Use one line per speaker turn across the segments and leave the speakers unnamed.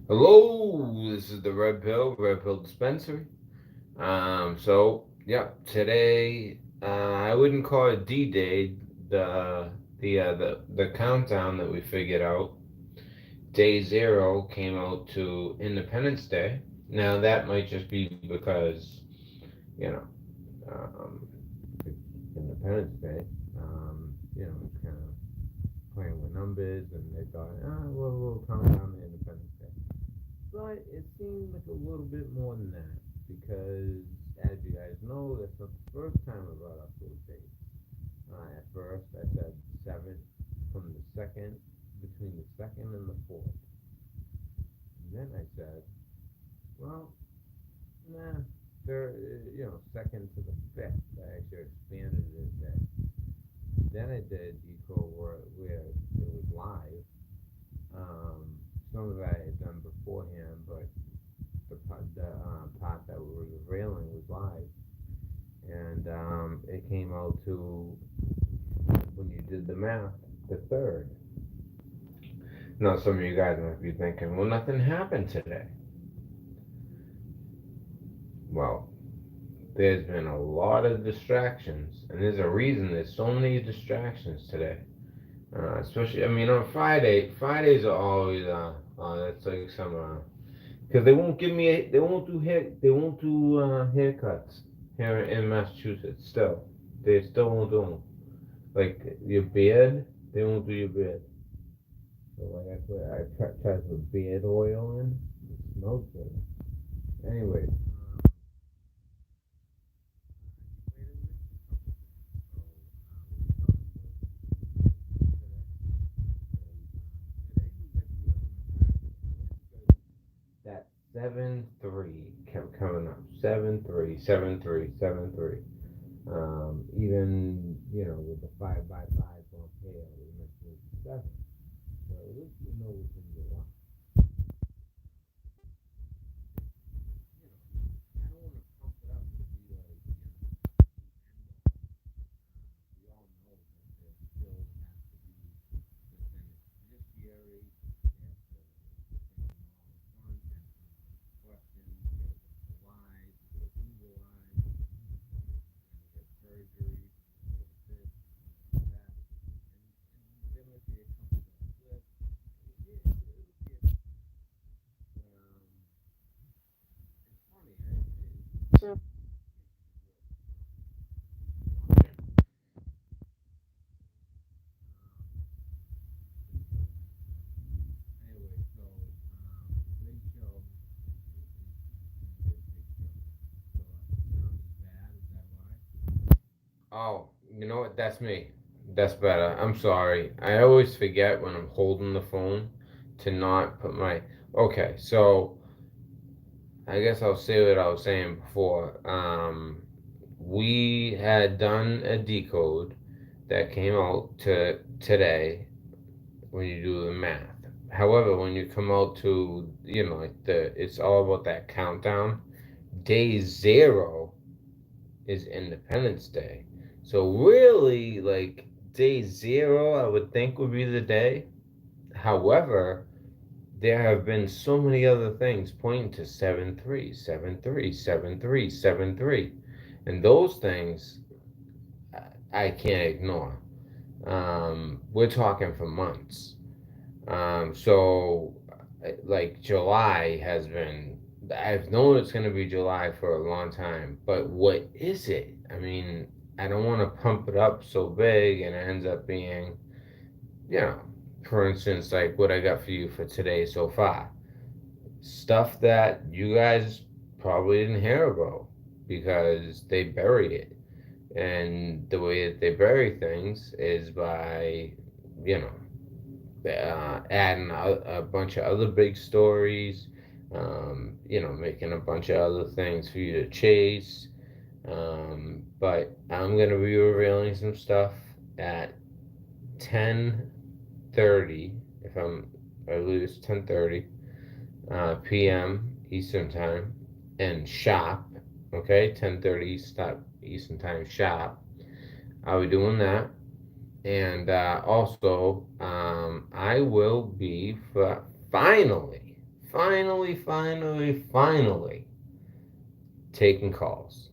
Hello, this is the Red Pill Dispensary. Yeah, today I wouldn't call it D-Day. The countdown that we figured out. Day zero came out to Independence Day. Now that might just be because you know um, Independence Day. It's kind of playing with numbers, and they thought, we'll count down to Independence Day. But it seemed like a little bit more than that because, as you guys know, that's not the first time I brought up those dates. At first, I said 7th from the second, between the second and the fourth. And then I said, well, nah, second to the fifth. I actually expanded it a bit. Then I did Deco where it was live. Um, some of that I had done beforehand, but part that we were railing was live, and it came out to, when you did the math, the third. Now some of you guys might be thinking, well, nothing happened today. Well, there's been a lot of distractions, and there's a reason there's so many distractions today. Especially, I mean, on Fridays are always that's like some because they won't do haircuts here in Massachusetts. Still, they still won't do them. Like your beard, they won't do your beard. So like I put, try to put beard oil in. It smells good. Anyway, that 7-3 kept coming up. 7-3, 7-3, 7-3. Even with the 5x5 on hair, we mentioned 7. So at least we know we can go up. I don't want to pump it up to be like, we all know that there still has to be the beneficiary, they have to think of all the content, questions, you gotta put the lies, you gotta legalize, get surgery, this, that, and there might be a couple that slip. Yeah, it'll be it's funny, so anyway, big show. Oh, you know what? That's me. That's better. I'm sorry. I always forget when I'm holding the phone to not put my. Okay, so I guess I'll say what I was saying before. We had done a decode that came out to today when you do the math. However, when you come out to, like it's all about that countdown. Day zero is Independence Day. So really, like day zero, I would think would be the day. However, there have been so many other things pointing to 7-3, 7-3, 7-3, 7-3, and those things I can't ignore. We're talking for months. So, like July has been. I've known it's going to be July for a long time, but what is it? I mean, I don't want to pump it up so big and it ends up being, you know, for instance, like what I got for you for today so far. Stuff that you guys probably didn't hear about because they buried it. And the way that they bury things is by, you adding a bunch of other big stories, making a bunch of other things for you to chase. But I'm gonna be revealing some stuff at 10:30. If I'm, I believe it's 10:30 p.m. Eastern time, and shop. Okay, 10:30 Eastern time shop. I'll be doing that. And also, I will be finally, finally taking calls.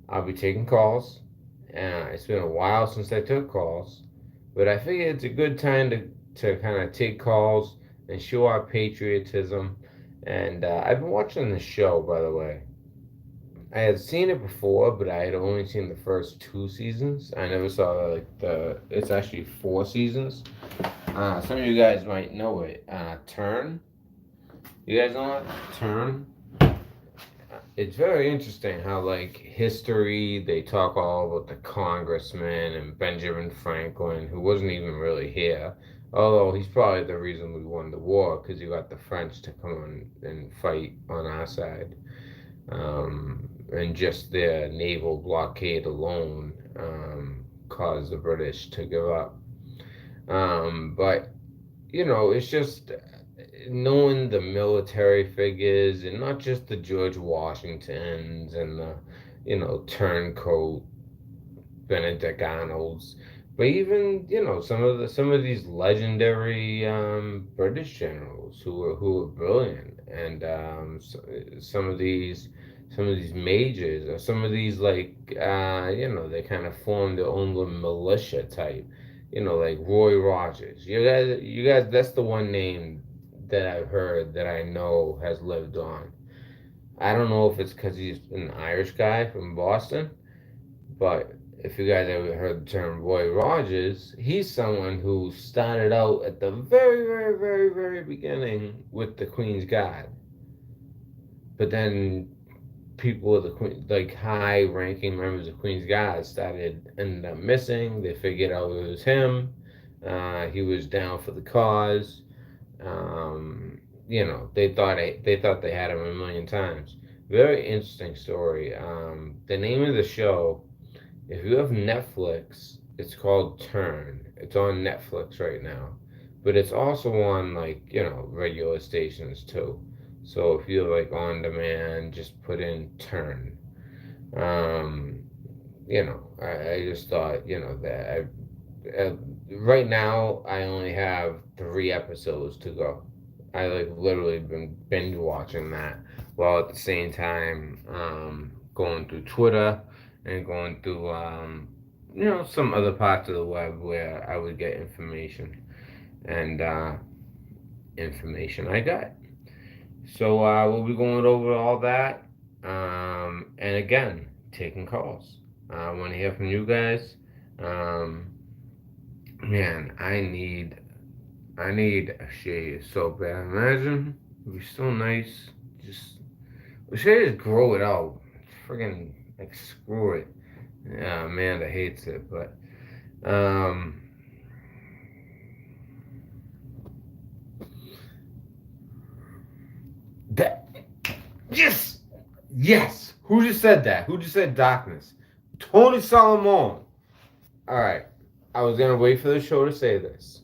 I'll be taking calls. It's been a while since I took calls, but I figure it's a good time to kind of take calls and show our patriotism. And I've been watching the show, by the way. I had seen it before, but I had only seen the first two seasons. I never saw like the. It's actually four seasons. Some of you guys might know it. Turn. You guys know that? Turn. It's very interesting how like history they talk all about the congressman and Benjamin Franklin, who wasn't even really here, although he's probably the reason we won the war because you got the French to come on and fight on our side, and just their naval blockade alone caused the British to give up. But it's just knowing the military figures and not just the George Washingtons and the, turncoat Benedict Arnolds, but even some of these legendary British generals who were brilliant, and some of these majors or some of these like they kind of formed their own little militia type, like Roy Rogers. You guys, that's the one name that I've heard that I know has lived on. I don't know if it's because he's an Irish guy from Boston, but if you guys ever heard the term Roy Rogers, he's someone who started out at the very, very, very, very beginning with the Queen's Guard. But then people with the Queen, like high-ranking members of Queen's Guard, ended up missing. They figured out it was him. He was down for the cause. They thought they had him a million times. Very interesting story. The name of the show, if you have Netflix, it's called Turn. It's on Netflix right now, but it's also on like regular stations too. So if you're like on demand, just put in Turn. Um, I just thought that right now I only have 3 episodes to go. I like literally been binge watching that while at the same time going through Twitter and going through some other parts of the web where I would get information and information I got. So we'll be going over all that, and again taking calls. I want to hear from you guys. Um, Man, I need a shave so bad. Imagine it'd be so nice. Just we should just grow it out. Friggin' like screw it. Yeah, Amanda hates it, but um, that yes, yes. Who just said that? Who just said darkness? Tony Solomon. All right, I was gonna wait for the show to say this.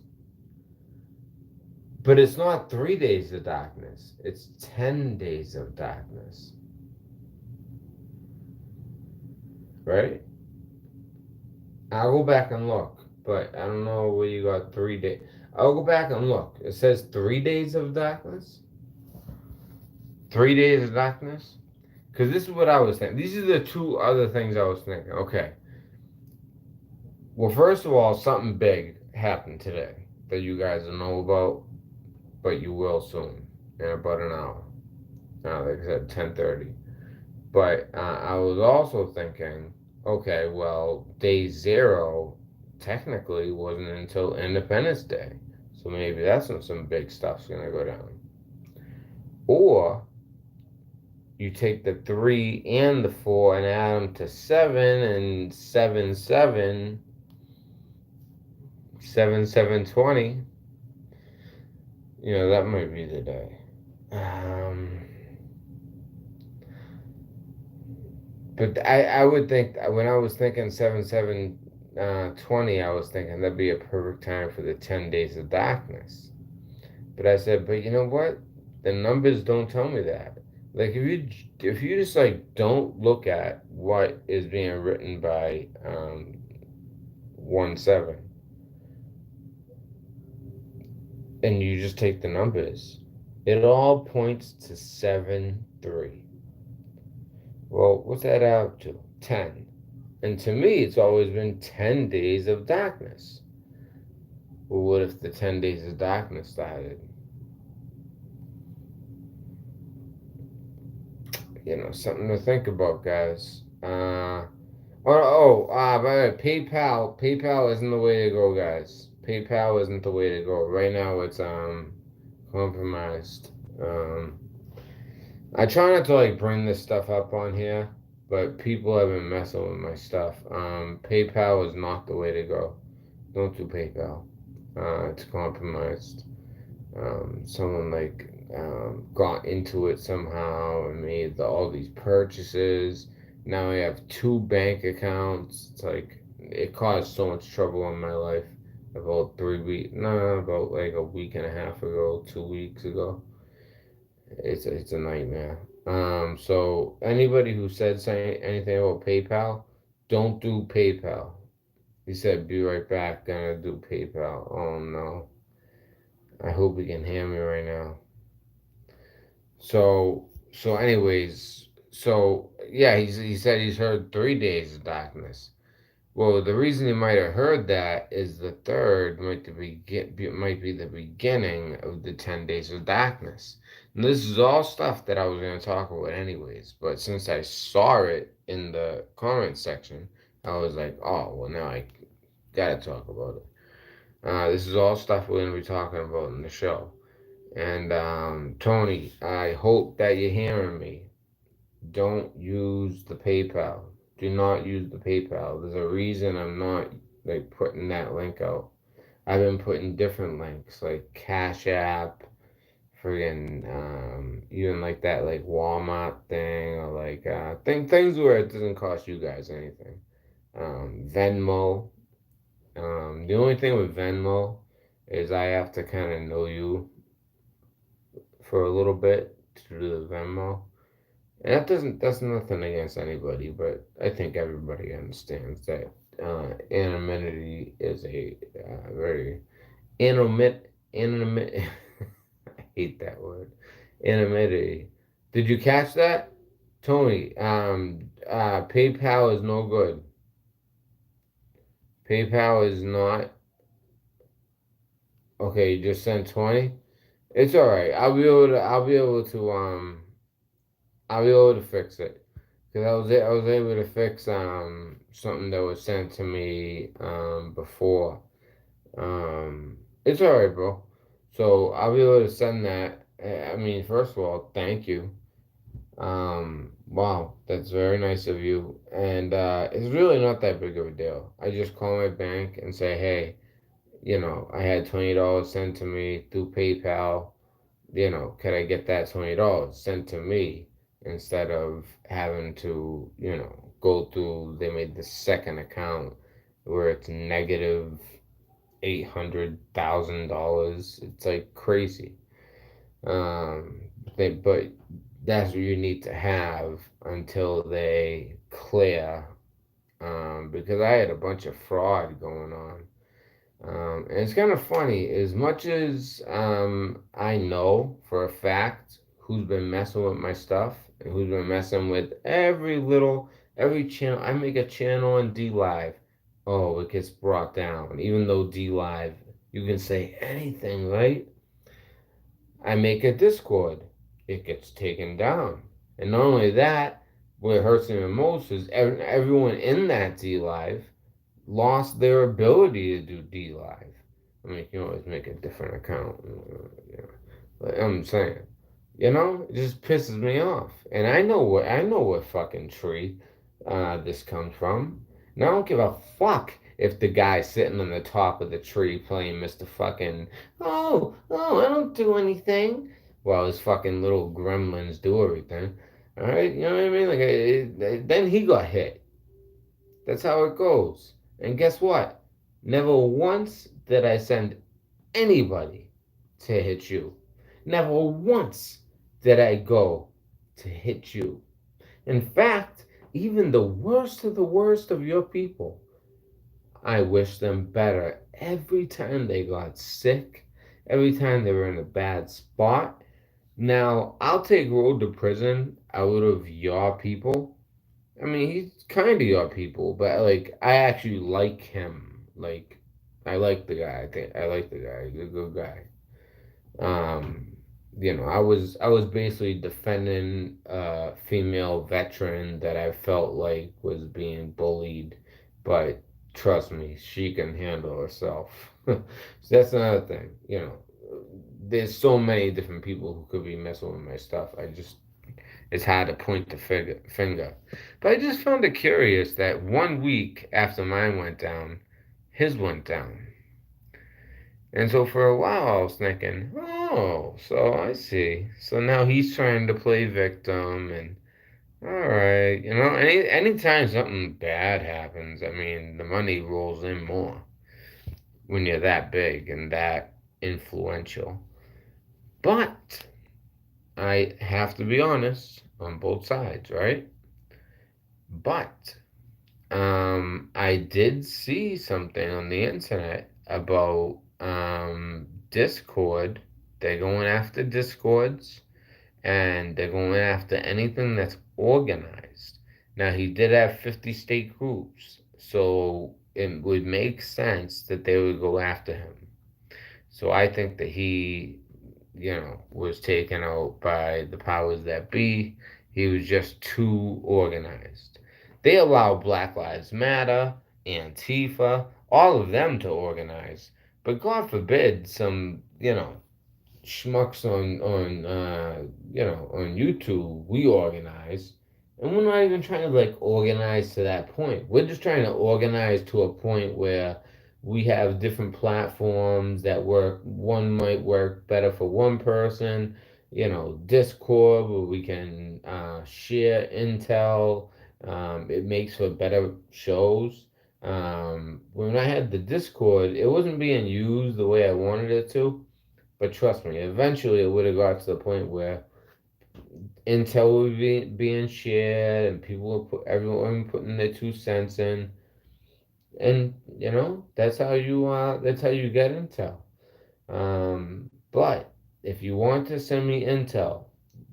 But it's not 3 days of darkness. It's 10 days of darkness. Right? I'll go back and look. But I don't know where you got 3 days. I'll go back and look. It says 3 days of darkness. 3 days of darkness. Because this is what I was thinking. These are the two other things I was thinking. Okay. Well, first of all, something big happened today that you guys don't know about, but you will soon in about an hour. Like I said, 10:30. But I was also thinking, okay, well, day zero technically wasn't until Independence Day, so maybe that's when some big stuff's gonna go down. Or you take the 3 and the 4 and add them to 7, that might be the day. But I would think when I was thinking 7, 7, 20, I was thinking that'd be a perfect time for the 10 days of darkness. But I said, but you know what? The numbers don't tell me that. Like if you just like don't look at what is being written by 1 7, and you just take the numbers, It all points to 7-3. Well, what's that out to? 10. And to me, it's always been 10 days of darkness. Well, what if the 10 days of darkness started? Something to think about, guys. By the way, PayPal isn't the way to go, guys. PayPal isn't the way to go. Right now, it's compromised. I try not to like bring this stuff up on here, but people have been messing with my stuff. PayPal is not the way to go. Don't do PayPal. It's compromised. Someone got into it somehow and made all these purchases. Now I have two bank accounts. It's like it caused so much trouble in my life about 3 weeks, no, about like a week and a half ago, 2 weeks ago. It's a nightmare. So anybody who said anything about PayPal, don't do PayPal. He said, "Be right back. Gonna do PayPal." Oh no! I hope he can hear me right now. So yeah, he said he's heard 3 days of darkness. Well, the reason he might have heard that is the third might be the beginning of the 10 days of darkness. And this is all stuff that I was going to talk about anyways, but since I saw it in the comment section, I was like, oh well, now I gotta talk about it. This is all stuff we're going to be talking about in the show. And Tony, I hope that you're hearing me. Don't use the PayPal. Do not use the PayPal. There's a reason I'm not like putting that link out. I've been putting different links like Cash App, friggin' even like that like Walmart thing or like things where it doesn't cost you guys anything. Venmo. The only thing with Venmo is I have to kind of know you for a little bit to do the Venmo. And that's nothing against anybody, but I think everybody understands that anonymity is a very intimate. I hate that word. Anonymity. Did you catch that, Tony? PayPal is no good. PayPal is not okay. You just sent 20. It's all right. I'll be able to fix it. Cause I was able to fix something that was sent to me before. It's alright, bro. So I'll be able to send that. I mean, first of all, thank you. Wow, that's very nice of you. And it's really not that big of a deal. I just call my bank and say, hey, I had $20 sent to me through PayPal. Could I get that $20 sent to me instead of having to, go through, they made the second account where it's negative $800,000. It's like crazy. Um, but that's what you need to have until they clear. Because I had a bunch of fraud going on. And it's kind of funny, as much as I know for a fact who's been messing with my stuff and who's been messing with every channel. I make a channel on D Live. Oh, it gets brought down. Even though D Live, you can say anything, right? I make a Discord. It gets taken down. And not only that, what hurts me the most is everyone in that D Live lost their ability to do D Live. I mean, you can always make a different account. But I'm saying, it just pisses me off. And I know what fucking tree this comes from. And I don't give a fuck if the guy's sitting on the top of the tree playing Mr. Fucking, I don't do anything. Well, his fucking little gremlins do everything. All right, you know what I mean? Then he got hit. That's how it goes. And guess what? Never once did I send anybody to hit you. Never once did I go to hit you. In fact, even the worst of your people, I wish them better every time they got sick, every time they were in a bad spot. Now, I'll take Road to Prison out of your people. I mean, he's kind of your people, but like, I actually like him. Like, I like the guy. I think I like the guy. He's a good guy. Um, I was basically defending a female veteran that I felt like was being bullied, but trust me, she can handle herself. So that's another thing. There's so many different people who could be messing with my stuff. It's hard to point the finger. But I just found it curious that 1 week after mine went down, his went down. And so for a while I was thinking, oh, so I see. So now he's trying to play victim and all right, anytime something bad happens, I mean, the money rolls in more when you're that big and that influential. But I have to be honest on both sides, right? But I did see something on the internet about Discord. They're going after Discords and they're going after anything that's organized. Now, he did have 50 state groups, so it would make sense that they would go after him. So I think that he, was taken out by the powers that be. He was just too organized. They allow Black Lives Matter, Antifa, all of them to organize. But God forbid some, schmucks on YouTube we organize, and we're not even trying to like organize to that point. We're just trying to organize to a point where we have different platforms that work. One might work better for one person. Discord where we can share intel. It makes for better shows. When I had the Discord, it wasn't being used the way I wanted it to, but trust me, eventually it would have got to the point where intel would be being shared and people would everyone putting their 2 cents in, and that's how you get intel. But if you want to send me intel,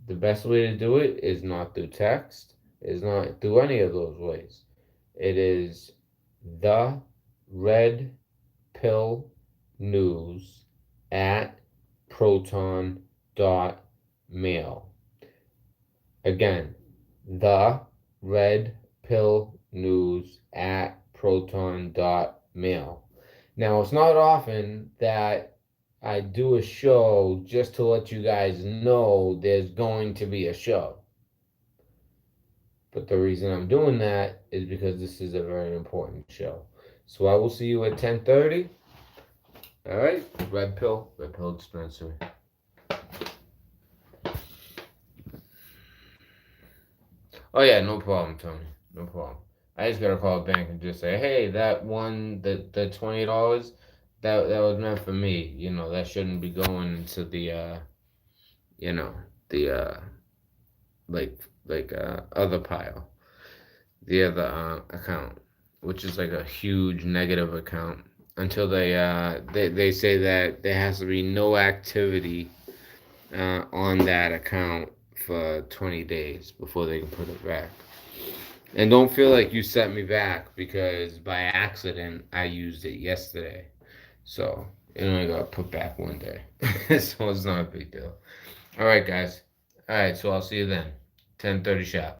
the best way to do it is not through text, is not through any of those ways. It is the red pill news at proton dot mail. Again, the red pill news at proton dot mail. Now, it's not often that I do a show just to let you guys know there's going to be a show. But the reason I'm doing that is because this is a very important show. So I will see you at 10:30. All right, red pill dispensary. Oh yeah, no problem, Tony. No problem. I just gotta call the bank and just say, hey, that one, the $20, that was meant for me. That shouldn't be going into you know, the other pile, the other account, which is like a huge negative account. Until they say that there has to be no activity on that account for 20 days before they can put it back. And don't feel like you set me back because by accident I used it yesterday. So it only got put back one day. So it's not a big deal. All right, guys. All right, so I'll see you then. 10:30 sharp.